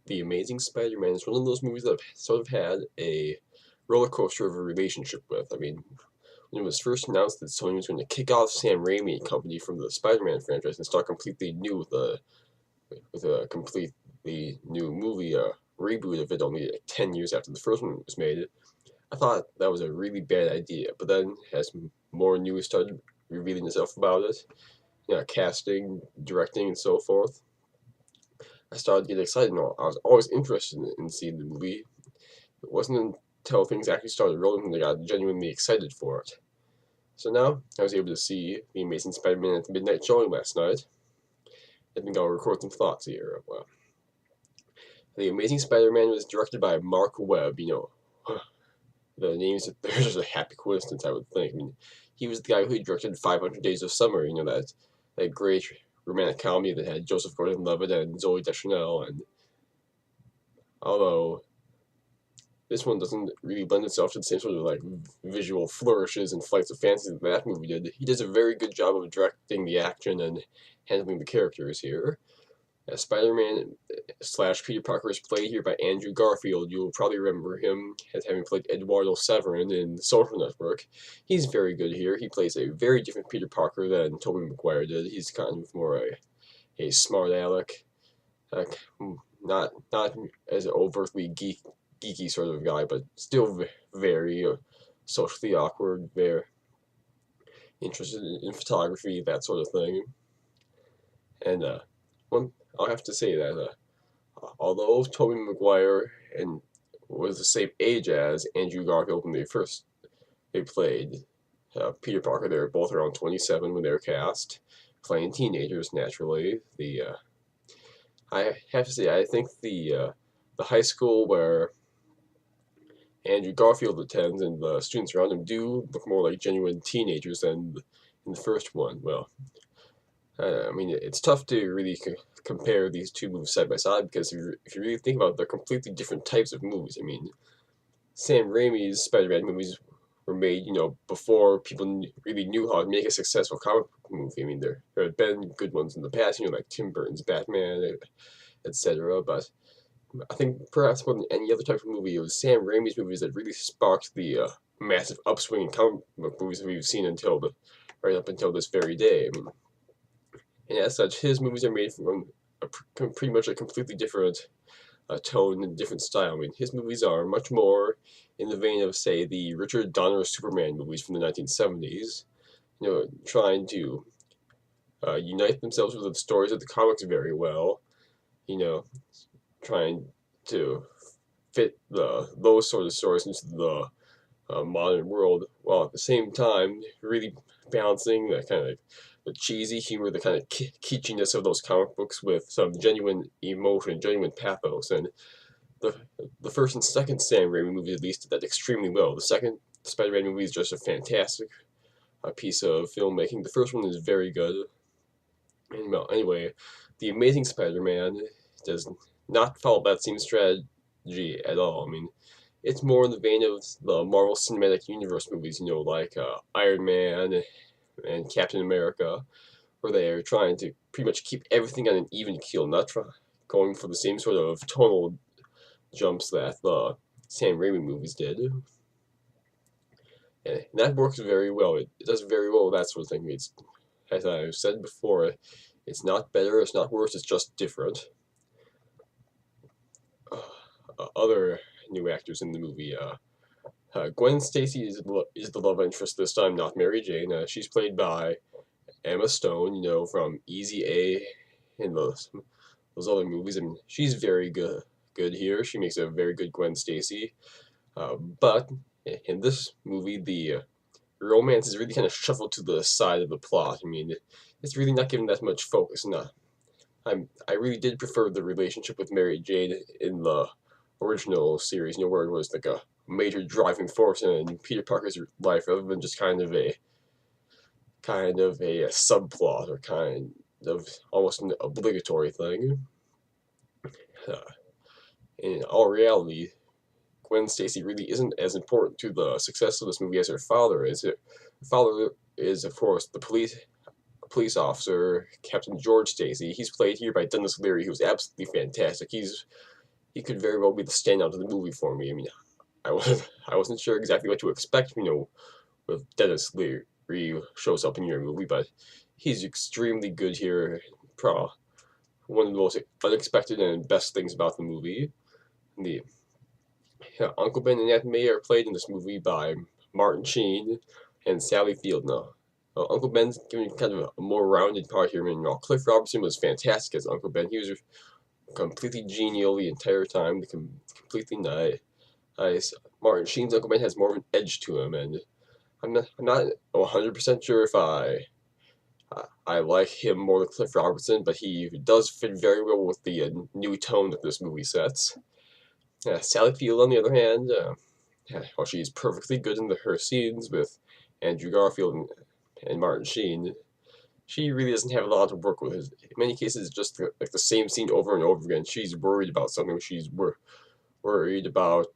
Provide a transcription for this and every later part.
The Amazing Spider-Man is one of those movies that I've sort of had a roller coaster of a relationship with. I mean, when it was first announced that Sony was going to kick off Sam Raimi and company from the Spider-Man franchise and start completely new with a completely new movie, reboot of it only like 10 years after the first one was made, I thought that was a really bad idea. But then, as more news started revealing itself about it, casting, directing, and so forth, I started getting excited. No, I was always interested in seeing the movie. It wasn't until things actually started rolling that I got genuinely excited for it. So now I was able to see The Amazing Spider-Man at the midnight showing last night. I think I'll record some thoughts here. Well, The Amazing Spider-Man was directed by Marc Webb. The names, there's just a happy coincidence, I would think. I mean, he was the guy who directed 500 Days of Summer, that great romantic comedy that had Joseph Gordon-Levitt and Zoe Deschanel. And although this one doesn't really lend itself to the same sort of like visual flourishes and flights of fancy that that movie did, he does a very good job of directing the action and handling the characters here. Spider-Man slash Peter Parker is played here by Andrew Garfield. You'll probably remember him as having played Eduardo Severin in The Social Network. He's very good here. He plays a very different Peter Parker than Tobey Maguire did. He's kind of more a smart aleck, like, not as overtly geeky sort of guy, but still very socially awkward, very interested in photography, that sort of thing. And one, I'll have to say that although Tobey Maguire and was the same age as Andrew Garfield when they played Peter Parker, they were both around 27 when they were cast, playing teenagers naturally. I have to say I think the high school where Andrew Garfield attends and the students around him do look more like genuine teenagers than in the first one. Well, I mean, it's tough to really compare these two movies side by side because if you really think about it, they're completely different types of movies. I mean, Sam Raimi's Spider-Man movies were made, before people really knew how to make a successful comic book movie. I mean, there had been good ones in the past, like Tim Burton's Batman, etc. But I think perhaps more than any other type of movie, it was Sam Raimi's movies that really sparked the massive upswing in comic book movies that we've seen right up until this very day. I mean, and as such, his movies are made from pretty much a completely different tone and different style. I mean, his movies are much more in the vein of, say, the Richard Donner Superman movies from the 1970s, trying to unite themselves with the stories of the comics very well, you know, trying to fit those sort of stories into the modern world, while at the same time really balancing the kind of the cheesy humor, the kind of kitschiness of those comic books with some genuine emotion, genuine pathos. And the the first and second Sam Raimi movies at least did that extremely well. The second Spider-Man movie is just a fantastic piece of filmmaking. The first one is very good. And well, anyway, The Amazing Spider-Man does not follow that same strategy at all. I mean, it's more in the vein of the Marvel Cinematic Universe movies, like Iron Man and Captain America, where they are trying to pretty much keep everything on an even keel, not going for the same sort of tonal jumps that the Sam Raimi movies did. And that works very well. It does very well with that sort of thing. It's, as I've said before, it's not better, it's not worse, it's just different. Other new actors in the movie, Gwen Stacy is the love interest this time, not Mary Jane. She's played by Emma Stone, from Easy A and those other movies. I mean, she's very good here. She makes a very good Gwen Stacy. But in this movie, the romance is really kind of shuffled to the side of the plot. I mean, it's really not given that much focus. I really did prefer the relationship with Mary Jane in the original series, where it was like a major driving force in Peter Parker's life, rather than just kind of a subplot or kind of almost an obligatory thing. Uh, in all reality, Gwen Stacy really isn't as important to the success of this movie as her father is. Her father is, of course, the police officer, Captain George Stacy. He's played here by Dennis Leary, who's absolutely fantastic. he could very well be the standout of the movie for me. I mean, I wasn't sure exactly what to expect, with Dennis Leary shows up in your movie, but he's extremely good here. Pro One of the most unexpected and best things about the movie. The Uncle Ben and Aunt May are played in this movie by Martin Sheen and Sally Field. Now, Uncle Ben's given kind of a more rounded part here. I mean, Cliff Robertson was fantastic as Uncle Ben. He was completely genial the entire time, completely nice. Martin Sheen's Uncle Ben has more of an edge to him, and I'm not 100% sure if I like him more than Cliff Robertson, but he does fit very well with the new tone that this movie sets. Sally Field, on the other hand, while she's perfectly good in her scenes with Andrew Garfield and Martin Sheen, she really doesn't have a lot to work with. In many cases, it's just like the same scene over and over again. She's worried about something. She's worried about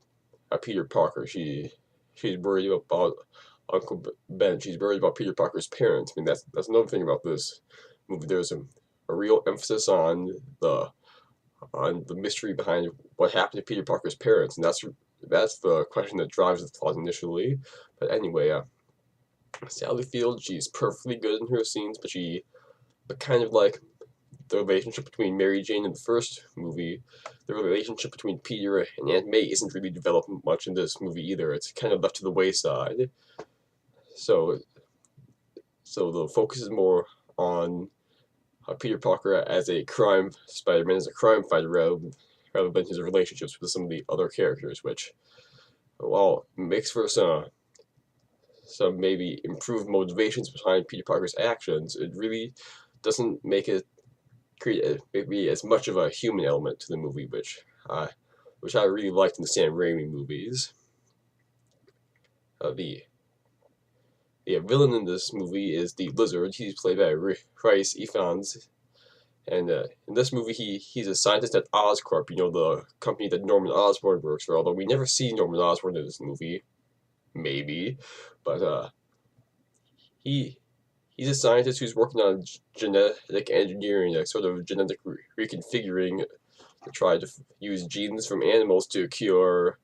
Peter Parker. She's worried about Uncle Ben. She's worried about Peter Parker's parents. I mean, that's another thing about this movie. There's a real emphasis on the mystery behind what happened to Peter Parker's parents, and that's the question that drives the plot initially. But anyway, Sally Field, she's perfectly good in her scenes, but kind of like the relationship between Mary Jane in the first movie, the relationship between Peter and Aunt May isn't really developed much in this movie either. It's kind of left to the wayside. So, so the focus is more on Peter Parker as a crime Spider-Man, as a crime fighter, rather than his relationships with some of the other characters, which, while makes for some maybe improved motivations behind Peter Parker's actions, it really doesn't make it create maybe as much of a human element to the movie, which I really liked in the Sam Raimi movies. The villain in this movie is the Lizard. He's played by Rhys Ifans. And in this movie, he's a scientist at Oscorp, the company that Norman Osborn works for, although we never see Norman Osborn in this movie. Maybe. But he's a scientist who's working on genetic engineering, like sort of genetic reconfiguring to try to use genes from animals to cure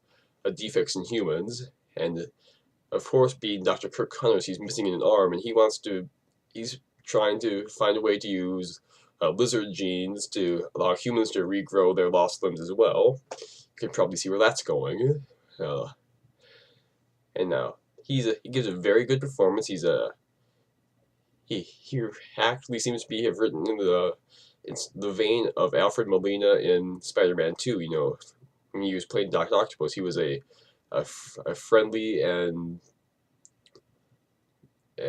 defects in humans. And of course, being Dr. Kirk Connors, he's missing an arm, and he's trying to find a way to use lizard genes to allow humans to regrow their lost limbs as well. You can probably see where that's going. And now he gives a very good performance. He actually seems to have written in the vein of Alfred Molina in Spider-Man 2. When he was playing Dr. Octopus, he was a friendly and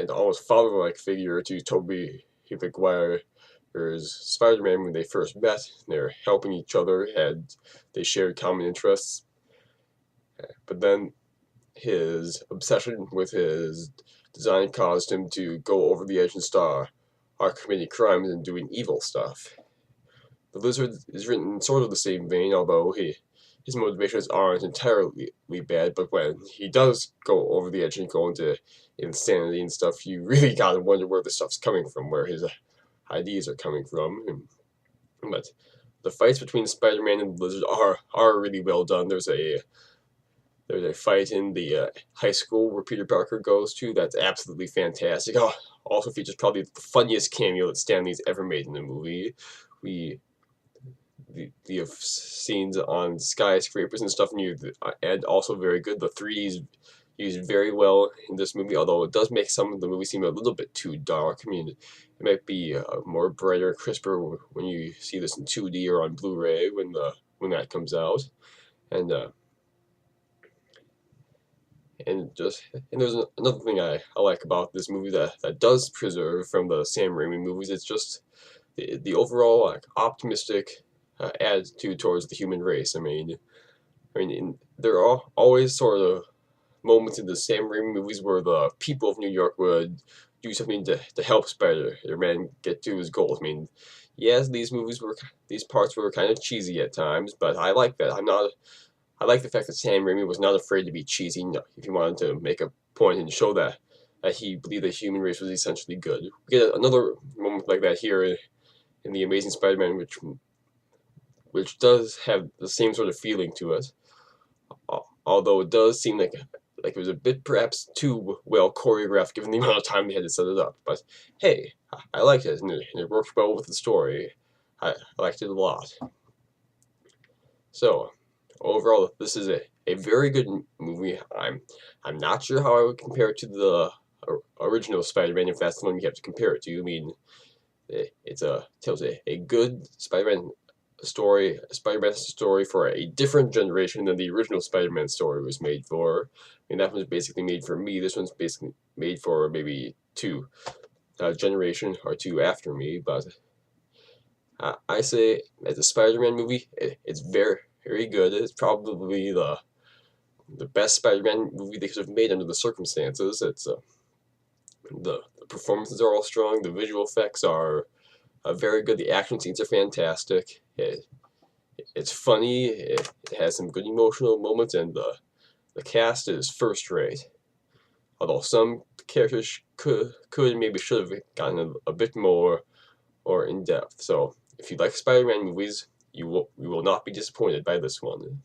almost father-like figure to Tobey Maguire's Spider-Man when they first met. They're helping each other, they shared common interests. But then his obsession with his design caused him to go over the edge and start committing crimes and doing evil stuff. The Lizard is written in sort of the same vein, although his motivations aren't entirely bad, but when he does go over the edge and go into insanity and stuff, you really gotta wonder where the stuff's coming from, where his ideas are coming from. But the fights between Spider-Man and the Lizard are really well done. There's a fight in the high school where Peter Parker goes to that's absolutely fantastic. Also features probably the funniest cameo that Stanley's ever made in a movie. The scenes on skyscrapers and stuff, and also very good. The 3D's used very well in this movie, although it does make some of the movie seem a little bit too dark. I mean, it might be more brighter, crisper when you see this in 2D or on Blu-ray when that comes out. And there's another thing I like about this movie that does preserve from the Sam Raimi movies. It's just the overall optimistic attitude towards the human race. I mean, there are always sort of moments in the Sam Raimi movies where the people of New York would do something to help Spider-Man get to his goals. I mean, yes, these parts were kind of cheesy at times, but I like that. I like the fact that Sam Raimi was not afraid to be cheesy if he wanted to make a point and show that he believed the human race was essentially good. We get another moment like that here in The Amazing Spider-Man, which which does have the same sort of feeling to it. Although it does seem like it was a bit perhaps too well choreographed given the amount of time they had to set it up. But hey, I liked it, and it worked well with the story. I liked it a lot. So overall, this is a very good movie. I'm not sure how I would compare it to the original Spider-Man, if that's the one you have to compare it to. I mean, it tells a good Spider-Man story for a different generation than the original Spider-Man story was made for. I mean, that one's basically made for me. This one's basically made for maybe two generation or two after me. But I say as a Spider-Man movie, it's very good. It's probably the best Spider-Man movie they could have made under the circumstances. It's the performances are all strong. The visual effects are very good. The action scenes are fantastic. It's funny. It has some good emotional moments, and the cast is first rate. Although some characters could maybe should have gotten a bit more or in depth. So if you like Spider-Man movies, you will not be disappointed by this one.